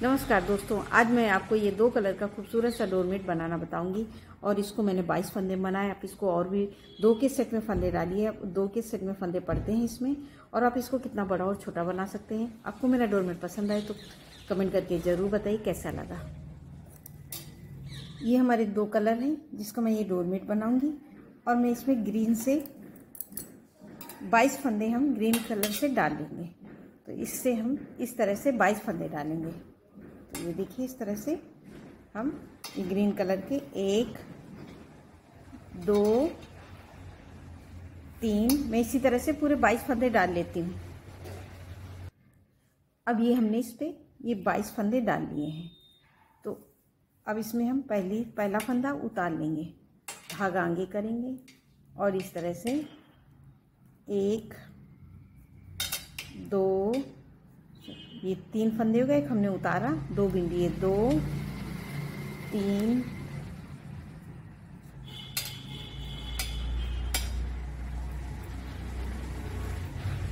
नमस्कार दोस्तों, आज मैं आपको ये 2 कलर का खूबसूरत सा डोरमेट बनाना बताऊंगी। और इसको मैंने 22 फंदे बनाए। आप इसको और भी 2 के सेट में फंदे डालिए। 2 के सेट में फंदे पड़ते हैं इसमें, और आप इसको कितना बड़ा और छोटा बना सकते हैं। आपको मेरा डोरमेट पसंद आए तो कमेंट करके ज़रूर बताइए कैसा लगा। ये हमारे 2 कलर हैं जिसका मैं ये डोरमेट बनाऊँगी, और मैं इसमें ग्रीन से 22 फंदे हम ग्रीन कलर से डाल लेंगे। तो इससे हम इस तरह से 22 फंदे डालेंगे। तो ये देखिए, इस तरह से हम ये ग्रीन कलर के 1 2 3 मैं इसी तरह से पूरे 22 फंदे डाल लेती हूँ। अब ये हमने इस पे ये 22 फंदे डाल लिए हैं। तो अब इसमें हम पहला फंदा उतार लेंगे, धागा आगे करेंगे और इस तरह से 1 2 ये 3 फंदे हो गए, हमने उतारा, 2 बिंदी, 2 3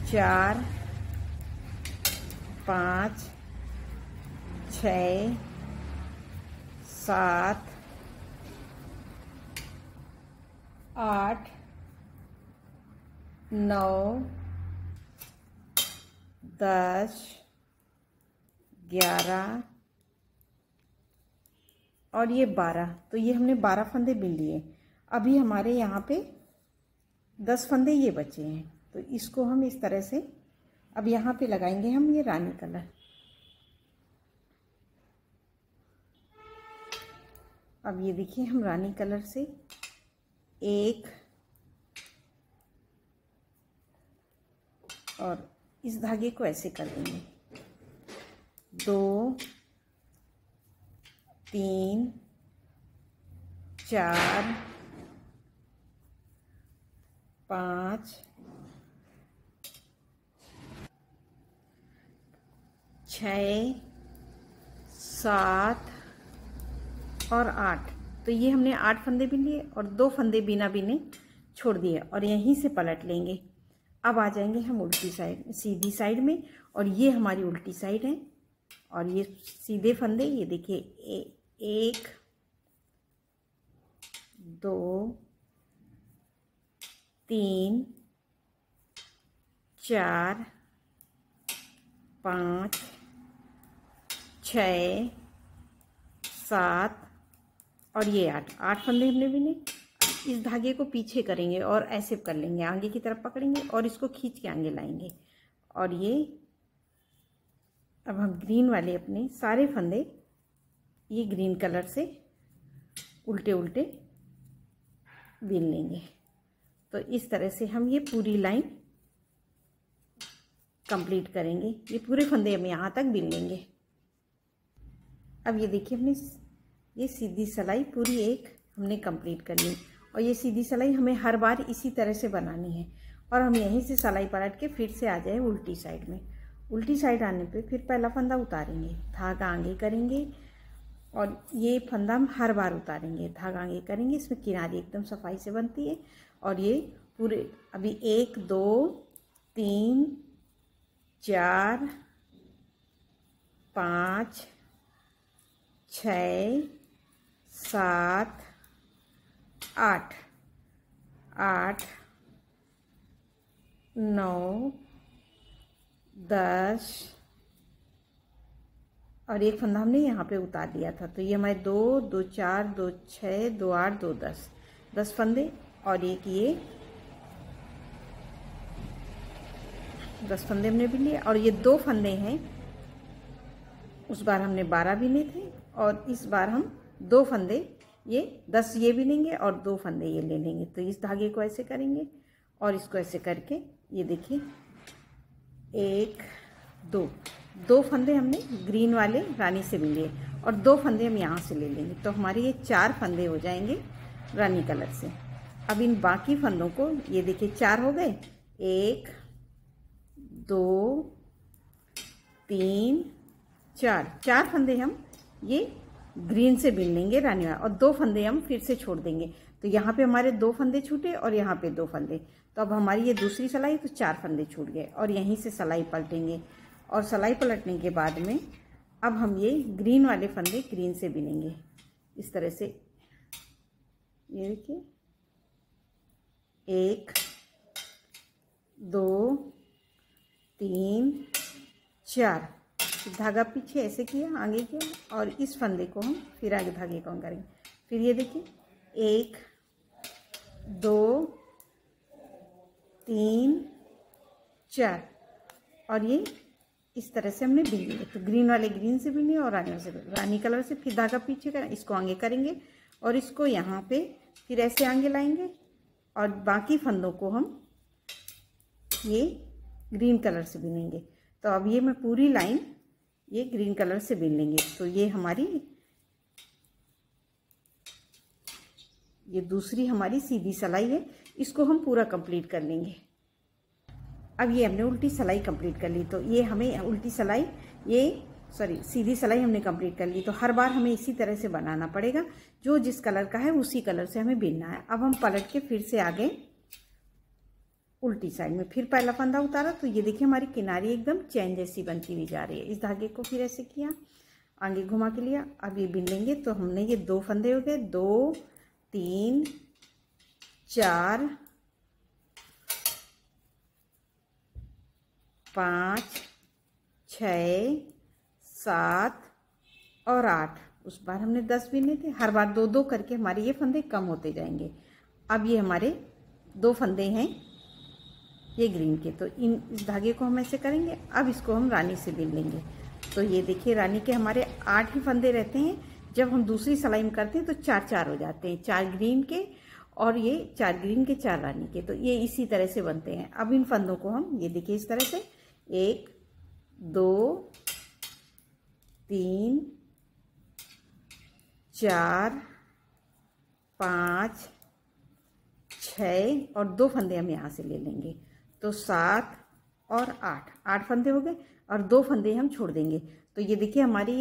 4 5 6 7 8 9 10 11 और ये 12। तो ये हमने 12 फंदे बिन लिए। अभी हमारे यहाँ पे 10 फंदे ये बचे हैं। तो इसको हम इस तरह से अब यहाँ पे लगाएंगे हम ये रानी कलर। अब ये देखिए, हम रानी कलर से 1 और इस धागे को ऐसे कर देंगे, 2 3 4 5 6 7 और 8। तो ये हमने 8 फंदे बिन लिए और 2 फंदे बिना बिने छोड़ दिए, और यहीं से पलट लेंगे। अब आ जाएंगे हम उल्टी साइड, सीधी साइड में, और ये हमारी उल्टी साइड है। और ये सीधे फंदे, ये देखिए, 1 2 3 4 5 6 7 और ये 8 फंदे हमने बिने। इस धागे को पीछे करेंगे और ऐसे कर लेंगे, आगे की तरफ पकड़ेंगे और इसको खींच के आगे लाएंगे। और ये अब हम ग्रीन वाले अपने सारे फंदे ये ग्रीन कलर से उल्टे उल्टे बिन लेंगे। तो इस तरह से हम ये पूरी लाइन कंप्लीट करेंगे। ये पूरे फंदे हम यहाँ तक बिन लेंगे। अब ये देखिए, हमने ये सीधी सिलाई पूरी एक हमने कंप्लीट कर ली, और ये सीधी सिलाई हमें हर बार इसी तरह से बनानी है। और हम यहीं से सिलाई पलट के फिर से आ जाए उल्टी साइड में। उल्टी साइड आने पे फिर पहला फंदा उतारेंगे, धागा आगे करेंगे, और ये फंदा हम हर बार उतारेंगे, धागा आगे करेंगे। इसमें किनारी एकदम सफाई से बनती है। और ये पूरे अभी 1 2 3 4 5 6 7 8 9 10 और एक फंदा हमने यहाँ पे उतार दिया था। तो ये हमारे 2 2 4 2 6 2 8 2 10 फंदे, और एक ये 10 फंदे हमने बिन लिए। और ये 2 फंदे हैं, उस बार हमने 12 बिने थे, और इस बार हम 2 फंदे, ये 10 ये बिनेंगे और 2 फंदे ये ले लेंगे। तो इस धागे को ऐसे करेंगे और इसको ऐसे करके, ये देखिए, 1 2 फंदे हमने ग्रीन वाले रानी से बिन लिए, और 2 फंदे हम यहाँ से ले लेंगे। तो हमारे ये 4 फंदे हो जाएंगे रानी कलर से। अब इन बाकी फंदों को, ये देखिए, 4 हो गए, 1 2 3 4 फंदे हम ये ग्रीन से बिन लेंगे रानी वाला, और 2 फंदे हम फिर से छोड़ देंगे। तो यहाँ पे हमारे 2 फंदे छूटे और यहाँ पे 2 फंदे। तो अब हमारी ये दूसरी सिलाई, तो 4 फंदे छूट गए, और यहीं से सिलाई पलटेंगे। और सिलाई पलटने के बाद में अब हम ये ग्रीन वाले फंदे ग्रीन से बिनेंगे इस तरह से। ये देखिए 1 2 3 4, धागा पीछे ऐसे किया, आगे किया और इस फंदे को हम फिर आगे धागे को करेंगे। फिर ये देखिए 1 2 3 4 और ये इस तरह से हमने बिन लिए। तो ग्रीन वाले ग्रीन से बिने और रानी कलर से, फिर धागा पीछे करें, इसको आगे करेंगे और इसको यहाँ पे फिर ऐसे आगे लाएंगे और बाकी फंदों को हम ये ग्रीन कलर से बिनेंगे। तो अब ये मैं पूरी लाइन ये ग्रीन कलर से बिन लेंगे। तो ये हमारी ये दूसरी हमारी सीधी सिलाई है, इसको हम पूरा कंप्लीट कर लेंगे। अब ये हमने उल्टी सिलाई कंप्लीट कर ली। तो ये हमें उल्टी सिलाई सीधी सिलाई हमने कंप्लीट कर ली। तो हर बार हमें इसी तरह से बनाना पड़ेगा, जो जिस कलर का है उसी कलर से हमें बिनना है। अब हम पलट के फिर से आगे उल्टी साइड में फिर पहला फंदा उतारा। तो ये देखिए हमारी किनारी एकदम चैन जैसी बनती हुई जा रही है। इस धागे को फिर ऐसे किया, आगे घुमा के लिया, अब ये बिन लेंगे। तो हमने ये 2 फंदे हो गए, 2 3 4 5 6 7 और 8। उस बार हमने 10 बिने थे। हर बार 2-2 करके हमारे ये फंदे कम होते जाएंगे। अब ये हमारे 2 फंदे हैं ये ग्रीन के। तो इस धागे को हम ऐसे करेंगे। अब इसको हम रानी से बिन लेंगे। तो ये देखिए रानी के हमारे 8 ही फंदे रहते हैं। जब हम दूसरी सिलाई में करते हैं तो 4-4 हो जाते हैं, 4 ग्रीन के और ये 4 ग्रीन के 4 रानी के। तो ये इसी तरह से बनते हैं। अब इन फंदों को हम ये देखिए इस तरह से 1 2 3 4 5 6 और 2 फंदे हम यहाँ से ले लेंगे। तो 7 और 8 फंदे हो गए और 2 फंदे हम छोड़ देंगे। तो ये देखिए हमारी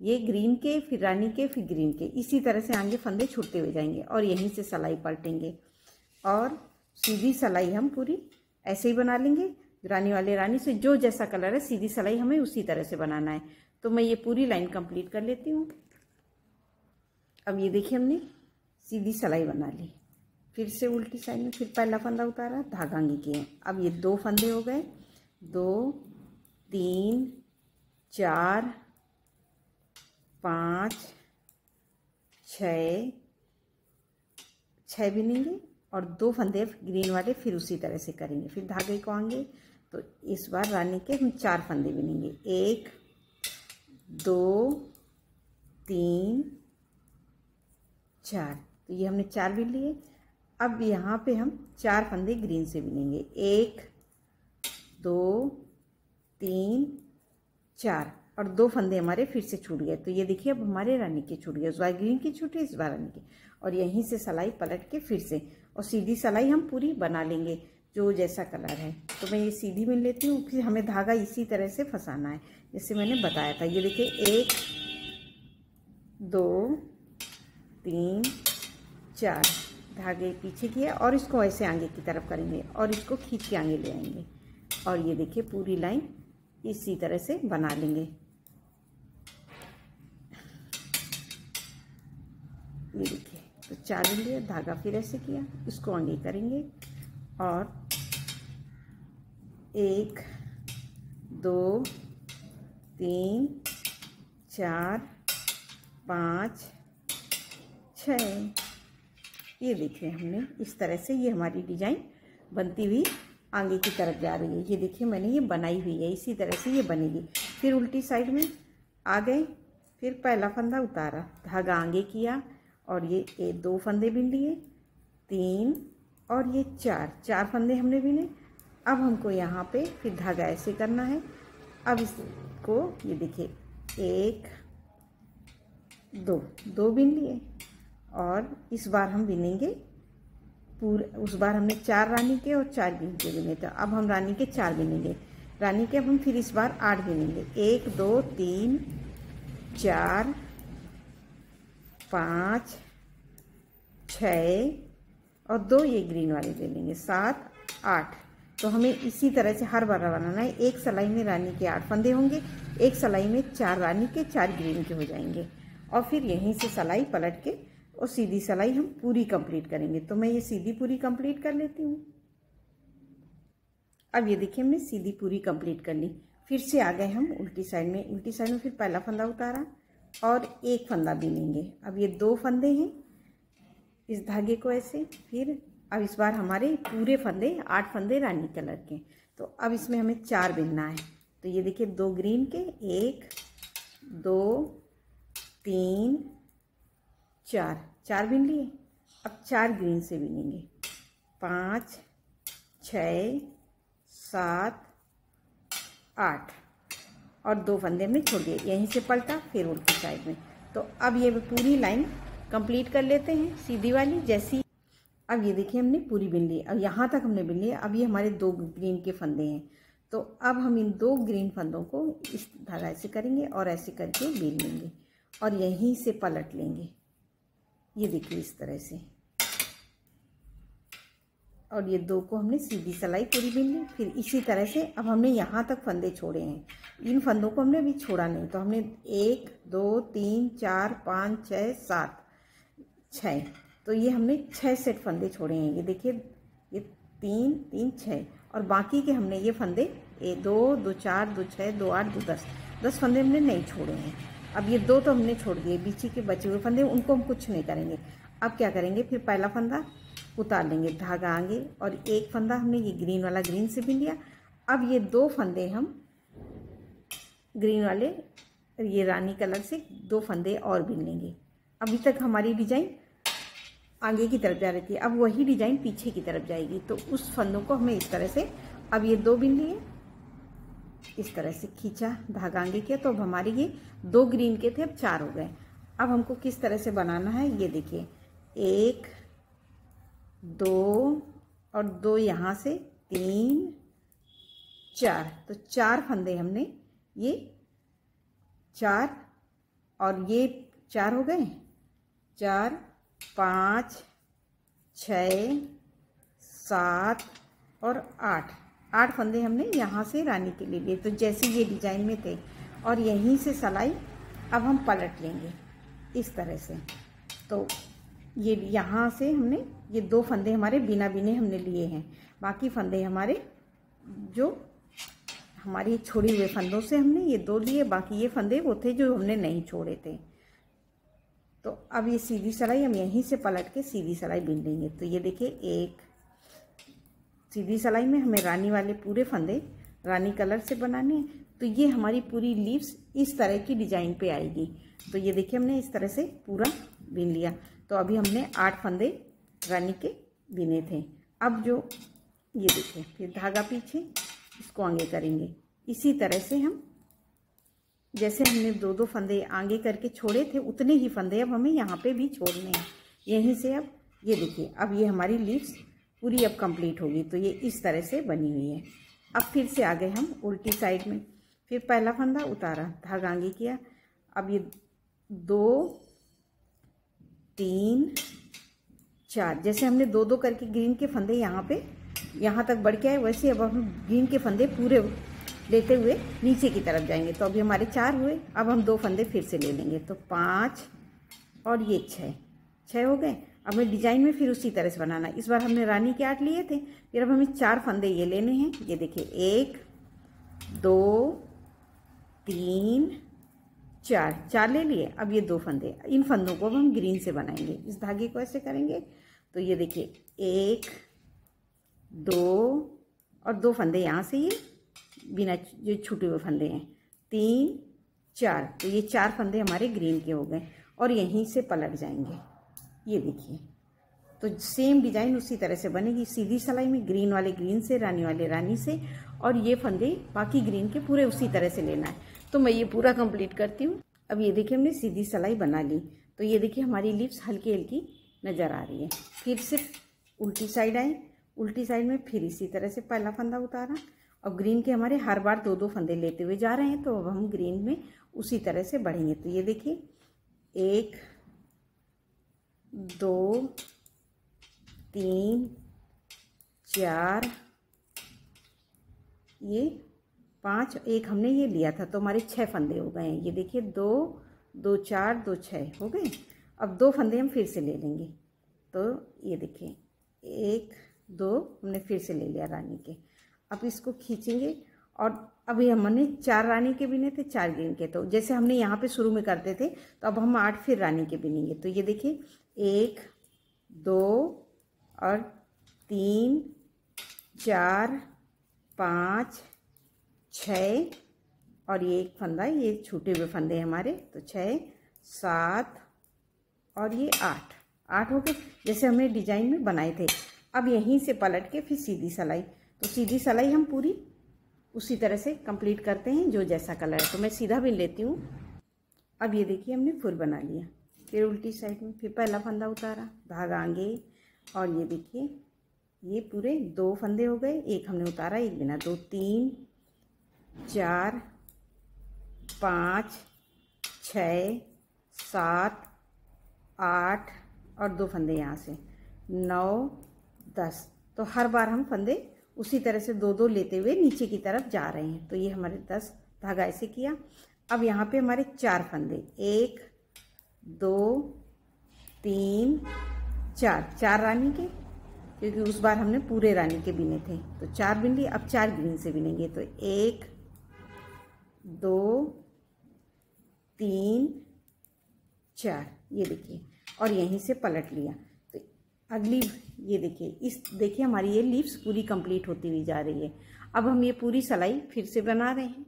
ये ग्रीन के फिर रानी के फिर ग्रीन के, इसी तरह से आगे फंदे छूटते हुए जाएंगे और यहीं से सिलाई पलटेंगे और सीधी सिलाई हम पूरी ऐसे ही बना लेंगे। रानी वाले रानी से जो जैसा कलर है सीधी सिलाई हमें उसी तरह से बनाना है। तो मैं ये पूरी लाइन कंप्लीट कर लेती हूँ। अब ये देखिए हमने सीधी सिलाई बना ली। फिर से उल्टी साइड में फिर पहला फंदा उतारा, धागा आगे किए। अब ये 2 फंदे हो गए, 2 3 4 5 6 बिनेंगे और 2 फंदे ग्रीन वाले फिर उसी तरह से करेंगे। फिर धागे को आएंगे। तो इस बार रानी के हम 4 फंदे बिनेंगे, 1 2 3 4। तो ये हमने 4 बिन लिए। अब यहाँ पे हम 4 फंदे ग्रीन से बिनेंगे, 1 2 3 4 और 2 फंदे हमारे फिर से छूट गए। तो ये देखिए अब हमारे रानी के छूट गए, इस बार ग्रीन के छूटे, इस बार रानी के। और यहीं से सिलाई पलट के फिर से और सीधी सिलाई हम पूरी बना लेंगे जो जैसा कलर है। तो मैं ये सीधी बिन लेती हूँ। फिर हमें धागा इसी तरह से फंसाना है जैसे मैंने बताया था। ये देखिए 1 2 3 4 धागे पीछे किए और इसको ऐसे आगे की तरफ करेंगे और इसको खींच के आगे ले आएंगे और ये देखिए पूरी लाइन इसी तरह से बना लेंगे। ये देखिए तो 4 लिए, धागा फिर ऐसे किया, इसको आगे करेंगे और 1 2 3 4 5 6। ये देखिए हमने इस तरह से ये हमारी डिजाइन बनती हुई आगे की तरफ जा रही है। ये देखिए मैंने ये बनाई हुई है, इसी तरह से ये बनेगी। फिर उल्टी साइड में आ गए, फिर पहला फंदा उतारा, धागा आगे किया और ये 2 फंदे बिन लिए, 3 और ये 4 फंदे हमने बिने। अब हमको यहाँ पे फिर धागा ऐसे करना है। अब इसको ये देखिए 1 2 बिन लिए और इस बार हम बिनेंगे पूरे। उस बार हमने 4 रानी के और 4 ग्रीन के बिने, तो अब हम रानी के 4 बिनेंगे। रानी के अब हम फिर इस बार 8 बिनेंगे, 1 2 3 4 5 6 और 2 ये ग्रीन वाले ले लेंगे, 7 8। तो हमें इसी तरह से हर बार बनाना है। एक सिलाई में रानी के 8 फंदे होंगे, एक सिलाई में 4 रानी के 4 ग्रीन के हो जाएंगे, और फिर यहीं से सिलाई पलट के और सीधी सिलाई हम पूरी कंप्लीट करेंगे। तो मैं ये सीधी पूरी कंप्लीट कर लेती हूँ। अब ये देखिए हमने सीधी पूरी कंप्लीट कर ली। फिर से आ गए हम उल्टी साइड में। उल्टी साइड में फिर पहला फंदा उतारा और एक फंदा बीनेंगे। अब ये 2 फंदे हैं इस धागे को ऐसे। फिर अब इस बार हमारे पूरे फंदे 8 फंदे रानी कलर के, तो अब इसमें हमें 4 बीनना है। तो ये देखिए 2 ग्रीन के, 1 2 3 4 बीन लिए। अब 4 ग्रीन से बीनेंगे, 5 6 7 8 और 2 फंदे हमने छोड़ दिए। यहीं से पलटा फिर उल्टी साइड में। तो अब ये पूरी लाइन कंप्लीट कर लेते हैं सीधी वाली जैसी। अब ये देखिए हमने पूरी बिन ली। अब यहाँ तक हमने बिन लिया। अब ये हमारे 2 ग्रीन के फंदे हैं, तो अब हम इन 2 ग्रीन फंदों को इस धागा ऐसे करेंगे और ऐसे करके बिन लेंगे और यहीं से पलट लेंगे। ये देखिए इस तरह से, और ये 2 को हमने सीधी सिलाई पूरी बिन ली। फिर इसी तरह से अब हमने यहाँ तक फंदे छोड़े हैं, इन फंदों को हमने अभी छोड़ा नहीं। तो हमने 1 2 3 4 5 6 7 6, तो ये हमने 6 सेट फंदे छोड़े हैं। ये देखिए ये 3 3 6 और बाकी के हमने ये फंदे 2 2 4 2 6 2 8 2 10 फंदे हमने नहीं छोड़े हैं। अब ये 2 तो हमने छोड़ दिए, बीच के बचे हुए फंदे उनको हम कुछ नहीं करेंगे। अब क्या करेंगे, फिर पहला फंदा उतार लेंगे, धागा आगे, और एक फंदा हमने ये ग्रीन वाला ग्रीन से बिन लिया। अब ये 2 फंदे हम ग्रीन वाले ये रानी कलर से 2 फंदे और बिन लेंगे। अभी तक हमारी डिजाइन आगे की तरफ जा रही थी, अब वही डिजाइन पीछे की तरफ जाएगी। तो उस फंदों को हमें इस तरह से, अब ये 2 बिन लिए, इस तरह से खींचा, धागा आगे किया, तो अब हमारे ये 2 ग्रीन के थे अब 4 हो गए। अब हमको किस तरह से बनाना है, ये देखिए 1 2 और 2 यहाँ से 3 4, तो 4 फंदे हमने ये 4 और ये 4 हो गए, 4 5 6 7 और 8 फंदे हमने यहाँ से रानी के लिए लिए, तो जैसे ये डिजाइन में थे। और यहीं से सिलाई अब हम पलट लेंगे इस तरह से। तो ये यहाँ से हमने ये 2 फंदे हमारे बिना बिने हमने लिए हैं, बाकी फंदे हमारे जो हमारी छोड़े हुए फंदों से हमने ये 2 लिए, बाकी ये फंदे वो थे जो हमने नहीं छोड़े थे। तो अब ये सीधी सिलाई हम यहीं से पलट के सीधी सिलाई बिन लेंगे। तो ये देखिए एक सीधी सिलाई में हमें रानी वाले पूरे फंदे रानी कलर से बनाने हैं, तो ये हमारी पूरी लीव्स इस तरह की डिजाइन पे आएगी। तो ये देखिए हमने इस तरह से पूरा बिन लिया। तो अभी हमने 8 फंदे रानी के बिने थे। अब जो ये देखिए फिर धागा पीछे, इसको आगे करेंगे इसी तरह से। हम जैसे हमने 2 फंदे आगे करके छोड़े थे, उतने ही फंदे अब हमें यहाँ पे भी छोड़ने हैं यहीं से। अब ये देखिए अब ये हमारी लीव्स पूरी अब कंप्लीट होगी। तो ये इस तरह से बनी हुई है। अब फिर से आ गए हम उल्टी साइड में। फिर पहला फंदा उतारा, धागा आगे किया। अब ये 2 3 4, जैसे हमने 2 करके ग्रीन के फंदे यहाँ पे यहाँ तक बढ़ के आए, वैसे अब हम ग्रीन के फंदे पूरे लेते हुए नीचे की तरफ जाएंगे। तो अभी हमारे 4 हुए, अब हम 2 फंदे फिर से ले लेंगे। तो 5 और ये 6 हो गए। अब हमें डिजाइन में फिर उसी तरह से बनाना है। इस बार हमने रानी के 8 लिए थे, फिर अब हमें 4 फंदे ये लेने हैं। ये देखिए 1 2 3 4 ले लिए। अब ये 2 फंदे, इन फंदों को अब हम ग्रीन से बनाएंगे। इस धागे को ऐसे करेंगे। तो ये देखिए 1 2 और 2 फंदे यहाँ से ये बिना जो छूटे हुए फंदे हैं, 3 4, तो ये 4 फंदे हमारे ग्रीन के हो गए और यहीं से पलट जाएंगे। ये देखिए तो सेम डिजाइन उसी तरह से बनेगी। सीधी सिलाई में ग्रीन वाले ग्रीन से, रानी वाले रानी से, और ये फंदे बाकी ग्रीन के पूरे उसी तरह से लेना है। तो मैं ये पूरा कंप्लीट करती हूँ। अब ये देखिए हमने सीधी सिलाई बना ली। तो ये देखिए हमारी लिप्स हल्की हल्की नज़र आ रही है। फिर से उल्टी साइड आए, उल्टी साइड में फिर इसी तरह से पहला फंदा उतारा और ग्रीन के हमारे हर बार 2 फंदे लेते हुए जा रहे हैं। तो अब हम ग्रीन में उसी तरह से बढ़ेंगे। तो ये देखिए 1 2 3 4 ये 5, एक हमने ये लिया था, तो हमारे 6 फंदे हो गए हैं। ये देखिए 2 2 4 2 6 हो गए। अब 2 फंदे हम फिर से ले लेंगे। तो ये देखिए 1 2 हमने फिर से ले लिया रानी के। अब इसको खींचेंगे और अभी हमने 4 रानी के बिने थे, 4 ग्रीन के। तो जैसे हमने यहाँ पे शुरू में करते थे, तो अब हम 8 फिर रानी के बिनेंगे। तो ये देखिए 1 2 और 3 4 5 6 और ये एक फंदा, ये छूटे हुए फंदे हमारे। तो 6 7 और ये 8 हो गए, जैसे हमने डिजाइन में बनाए थे। अब यहीं से पलट के फिर सीधी सिलाई। तो सीधी सिलाई हम पूरी उसी तरह से कंप्लीट करते हैं जो जैसा कलर है। तो मैं सीधा भी लेती हूँ। अब ये देखिए हमने फुल बना लिया। फिर उल्टी साइड में फिर पहला फंदा उतारा, धागा आगे, और ये देखिए ये पूरे 2 फंदे हो गए। एक हमने उतारा, एक बिना। 2 3 4 5 6 7 8 और 2 फंदे यहाँ से 9 10। तो हर बार हम फंदे उसी तरह से 2 लेते हुए नीचे की तरफ जा रहे हैं। तो ये हमारे 10 धागा ऐसे किया। अब यहाँ पे हमारे 4 फंदे, 1 2 3 4 रानी के, क्योंकि उस बार हमने पूरे रानी के बिने थे। तो 4 बिन लिए। अब 4 ग्रीन से बिनेंगे। तो 1 2 3 4, ये देखिए, और यहीं से पलट लिया। तो अगली ये देखिए हमारी ये लीव्स पूरी कंप्लीट होती हुई जा रही है। अब हम ये पूरी सिलाई फिर से बना रहे हैं।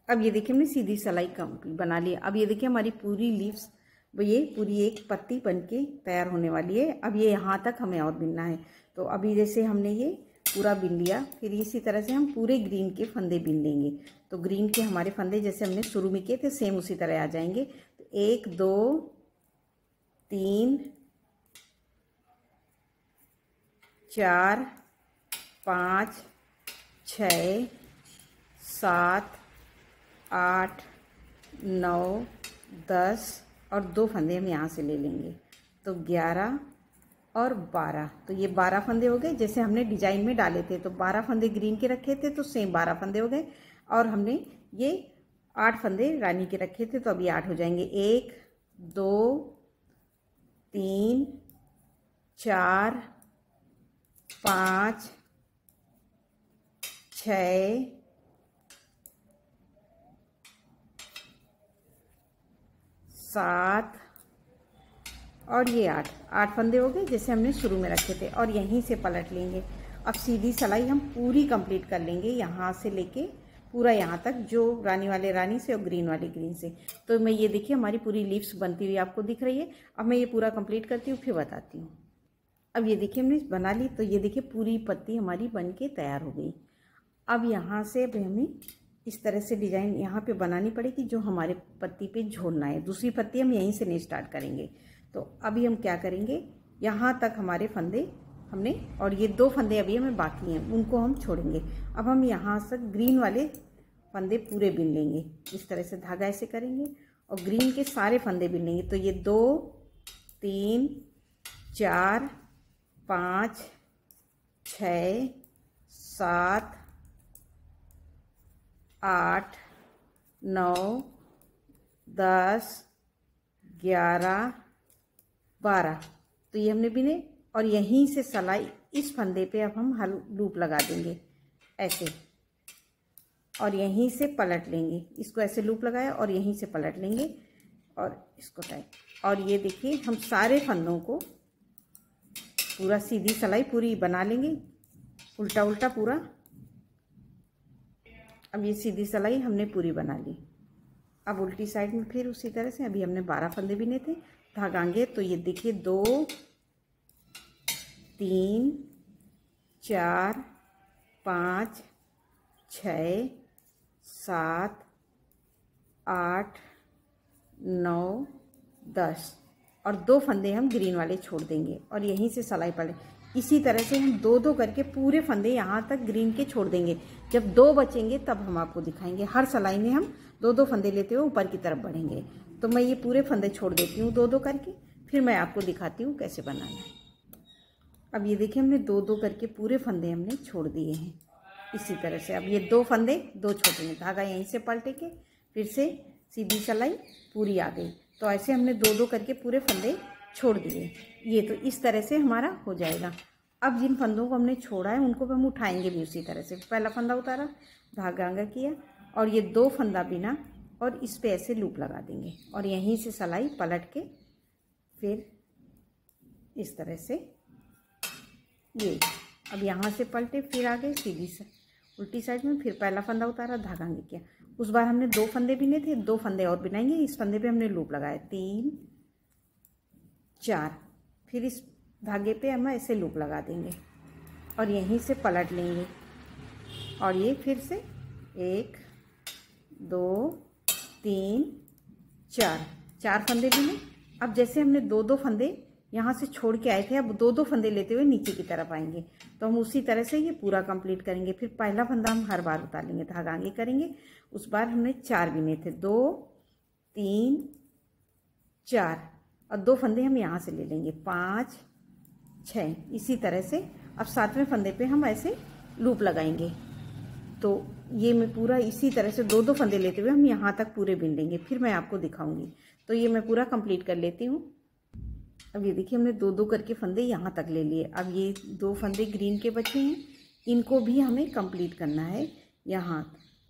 अब ये देखिए हमने सीधी सिलाई कंप्लीट बना ली। अब ये देखिए हमारी पूरी लीव्स, ये पूरी एक पत्ती बनके तैयार होने वाली है। अब ये यहाँ तक हमें और बिनना है। तो अभी जैसे हमने ये पूरा बिन लिया, फिर इसी तरह से हम पूरे ग्रीन के फंदे बिन लेंगे। तो ग्रीन के हमारे फंदे जैसे हमने शुरू में किए थे सेम उसी तरह आ जाएंगे। तो 1 2 3 4 5 6 7 8 9 10 और 2 फंदे हम यहाँ से ले लेंगे। तो 11 और 12, तो ये 12 फंदे हो गए जैसे हमने डिजाइन में डाले थे। तो 12 फंदे ग्रीन के रखे थे, तो सेम 12 फंदे हो गए। और हमने ये 8 फंदे रानी के रखे थे, तो अभी 8 हो जाएंगे। 1 2 3 4 5 6 7 और ये 8 फंदे हो गए जैसे हमने शुरू में रखे थे। और यहीं से पलट लेंगे। अब सीधी सिलाई हम पूरी कंप्लीट कर लेंगे, यहाँ से लेके पूरा यहाँ तक, जो रानी वाले रानी से और ग्रीन वाले ग्रीन से। तो मैं ये देखिए हमारी पूरी लीव्स बनती हुई आपको दिख रही है। अब मैं ये पूरा कंप्लीट करती हूँ, फिर बताती हूँ। अब ये देखिए हमने बना ली। तो ये देखिए पूरी पत्ती हमारी बन के तैयार हो गई। अब यहाँ से अब हमें इस तरह से डिजाइन यहाँ पे बनानी पड़ेगी जो हमारे पत्ती पे जोड़ना है। दूसरी पत्ती हम यहीं से नहीं स्टार्ट करेंगे। तो अभी हम क्या करेंगे, यहाँ तक हमारे फंदे हमने, और ये 2 फंदे अभी हमें बाकी हैं, उनको हम छोड़ेंगे। अब हम यहाँ से ग्रीन वाले फंदे पूरे बिन लेंगे। इस तरह से धागा ऐसे करेंगे और ग्रीन के सारे फंदे बिन लेंगे। तो ये 2 3 4 5 6 7 8 9 10 11 12, तो ये हमने बिने। और यहीं से सिलाई इस फंदे पे अब हम लूप लगा देंगे ऐसे, और यहीं से पलट लेंगे। इसको ऐसे लूप लगाया और यहीं से पलट लेंगे और इसको टाइट। और ये देखिए हम सारे फंदों को पूरा सीधी सिलाई पूरी बना लेंगे, उल्टा उल्टा पूरा। अब ये सीधी सिलाई हमने पूरी बना ली। अब उल्टी साइड में फिर उसी तरह से अभी हमने 12 फंदे बिने थे, धागा आगे। तो ये देखिए 2 3 4 5 6 7 8 9 10 और 2 फंदे हम ग्रीन वाले छोड़ देंगे और यहीं से सिलाई पड़े। इसी तरह से हम 2-2 करके पूरे फंदे यहाँ तक ग्रीन के छोड़ देंगे। जब 2 बचेंगे तब हम आपको दिखाएंगे। हर सिलाई में हम 2-2 फंदे लेते हुए ऊपर की तरफ बढ़ेंगे। तो मैं ये पूरे फंदे छोड़ देती हूँ 2-2 करके, फिर मैं आपको दिखाती हूँ कैसे बनाना है। अब ये देखिए हमने 2-2 करके पूरे फंदे हमने छोड़ दिए हैं। इसी तरह से। अब ये 2 फंदे 2 छोटे हैं, धागा यहीं से पलटे के फिर से सीधी सिलाई पूरी आ गई। तो ऐसे हमने 2-2 करके पूरे फंदे छोड़ दिए। ये तो इस तरह से हमारा हो जाएगा। अब जिन फंदों को हमने छोड़ा है उनको हम उठाएंगे भी उसी तरह से। पहला फंदा उतारा, धागा आगा किया और ये 2 फंदा बिना और इस पे ऐसे लूप लगा देंगे और यहीं से सिलाई पलट के फिर इस तरह से ये। अब यहाँ से पलटे फिर आगे सीधी से उल्टी साइड में, फिर पहला फंदा उतारा, धागा आगे किया। उस बार हमने 2 फंदे बिने थे, 2 फंदे और बिनाएंगे। इस फंदे पे हमने लूप लगाया 3 4, फिर इस धागे पे हम ऐसे लूप लगा देंगे और यहीं से पलट लेंगे और ये फिर से 1 2 3 4 फंदे बिने। अब जैसे हमने 2-2 फंदे यहाँ से छोड़ के आए थे, अब 2-2 फंदे लेते हुए नीचे की तरफ आएंगे। तो हम उसी तरह से ये पूरा कंप्लीट करेंगे। फिर पहला फंदा हम हर बार उतार लेंगे, धागा आगे करेंगे। उस बार हमने 4 बिने थे, 2 3 4 और 2 फंदे हम यहाँ से ले लेंगे 5 6। इसी तरह से अब 7वें फंदे पे हम ऐसे लूप लगाएंगे। तो ये मैं पूरा इसी तरह से 2-2 फंदे लेते हुए हम यहाँ तक पूरे बिन लेंगे, फिर मैं आपको दिखाऊंगी। तो ये मैं पूरा कंप्लीट कर लेती हूँ। अब ये देखिए हमने 2-2 करके फंदे यहाँ तक ले लिए। अब ये 2 फंदे ग्रीन के बचे हैं, इनको भी हमें कंप्लीट करना है यहाँ।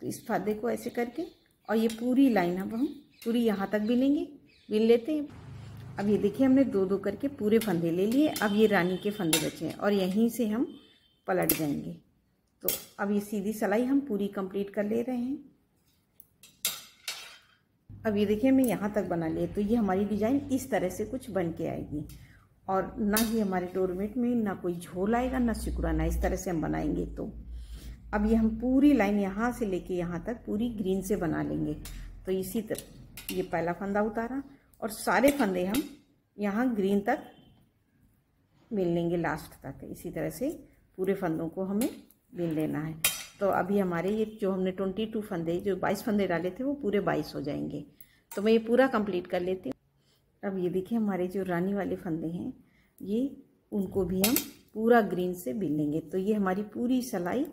तो इस फंदे को ऐसे करके और ये पूरी लाइन अब हम पूरी यहाँ तक बिनेंगे, बिन लेते हैं। अब ये देखिए हमने 2-2 करके पूरे फंदे ले लिए। अब ये रानी के फंदे बचे हैं और यहीं से हम पलट जाएंगे। तो अब ये सीधी सिलाई हम पूरी कंप्लीट कर ले रहे हैं। अब ये देखिए मैं यहाँ तक बना लिए। तो ये हमारी डिज़ाइन इस तरह से कुछ बन के आएगी और ना ही हमारे डोरमेट में ना कोई झोल आएगा ना सिकुड़ाना। इस तरह से हम बनाएंगे। तो अब ये हम पूरी लाइन यहाँ से लेके यहाँ तक पूरी ग्रीन से बना लेंगे। तो इसी तरह ये पहला फंदा उतारा और सारे फंदे हम यहाँ ग्रीन तक बिन लेंगे लास्ट तक। इसी तरह से पूरे फंदों को हमें बिन लेना है। तो अभी हमारे ये जो हमने 22 फंदे जो 22 फंदे डाले थे वो पूरे 22 हो जाएंगे। तो मैं ये पूरा कंप्लीट कर लेती हूँ। अब ये देखिए हमारे जो रानी वाले फंदे हैं ये उनको भी हम पूरा ग्रीन से बिन लेंगे। तो ये हमारी पूरी सिलाई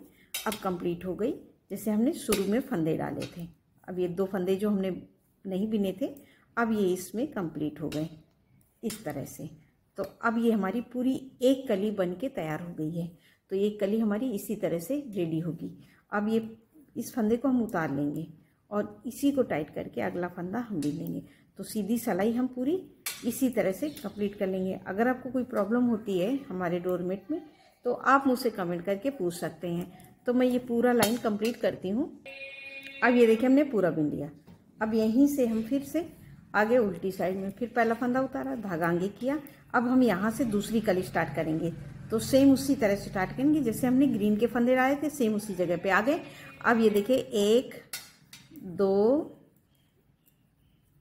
अब कंप्लीट हो गई जैसे हमने शुरू में फंदे डाले थे। अब ये 2 फंदे जो हमने नहीं बिने थे अब ये इसमें कंप्लीट हो गए इस तरह से। तो अब ये हमारी पूरी एक कली बन के तैयार हो गई है। तो ये कली हमारी इसी तरह से रेडी होगी। अब ये इस फंदे को हम उतार लेंगे और इसी को टाइट करके अगला फंदा हम बिन लेंगे। तो सीधी सिलाई हम पूरी इसी तरह से कंप्लीट कर लेंगे। अगर आपको कोई प्रॉब्लम होती है हमारे डोरमेट में तो आप मुझसे कमेंट करके पूछ सकते हैं। तो मैं ये पूरा लाइन कंप्लीट करती हूँ। अब ये देखिए हमने पूरा बिन लिया। अब यहीं से हम फिर से आगे उल्टी साइड में फिर पहला फंदा उतारा, धागा आगे किया। अब हम यहाँ से दूसरी कली स्टार्ट करेंगे। तो सेम उसी तरह से स्टार्ट करेंगे जैसे हमने ग्रीन के फंदे डाले थे, सेम उसी जगह पे आ गए। अब ये देखिए 1 2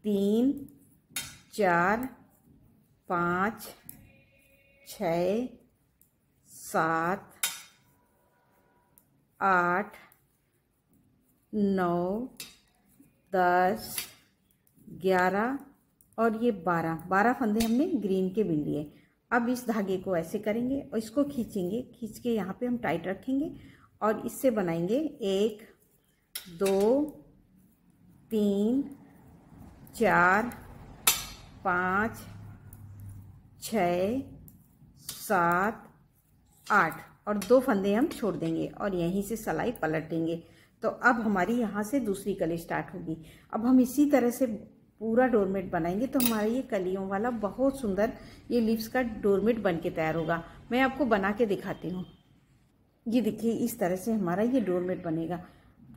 3 4 5 6 7 8 9 10 11 और ये 12 फंदे हमने ग्रीन के बिन लिए। अब इस धागे को ऐसे करेंगे और इसको खींचेंगे, खींच के यहाँ पे हम टाइट रखेंगे और इससे बनाएंगे 1 2 3 4 5 6 7 8 और 2 फंदे हम छोड़ देंगे और यहीं से सिलाई पलट देंगे। तो अब हमारी यहाँ से दूसरी कली स्टार्ट होगी। अब हम इसी तरह से पूरा डोरमेट बनाएंगे तो हमारा ये कलियों वाला बहुत सुंदर ये लीव्स का डोरमेट बन के तैयार होगा। मैं आपको बना के दिखाती हूँ। ये देखिए इस तरह से हमारा ये डोरमेट बनेगा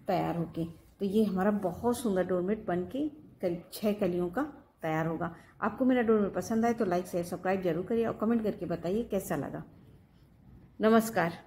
तैयार होके। तो ये हमारा बहुत सुंदर डोरमेट बन के करीब 6 कलियों का तैयार होगा। आपको मेरा डोरमेट पसंद आए तो लाइक शेयर सब्सक्राइब जरूर करिए और कमेंट करके बताइए कैसा लगा। नमस्कार।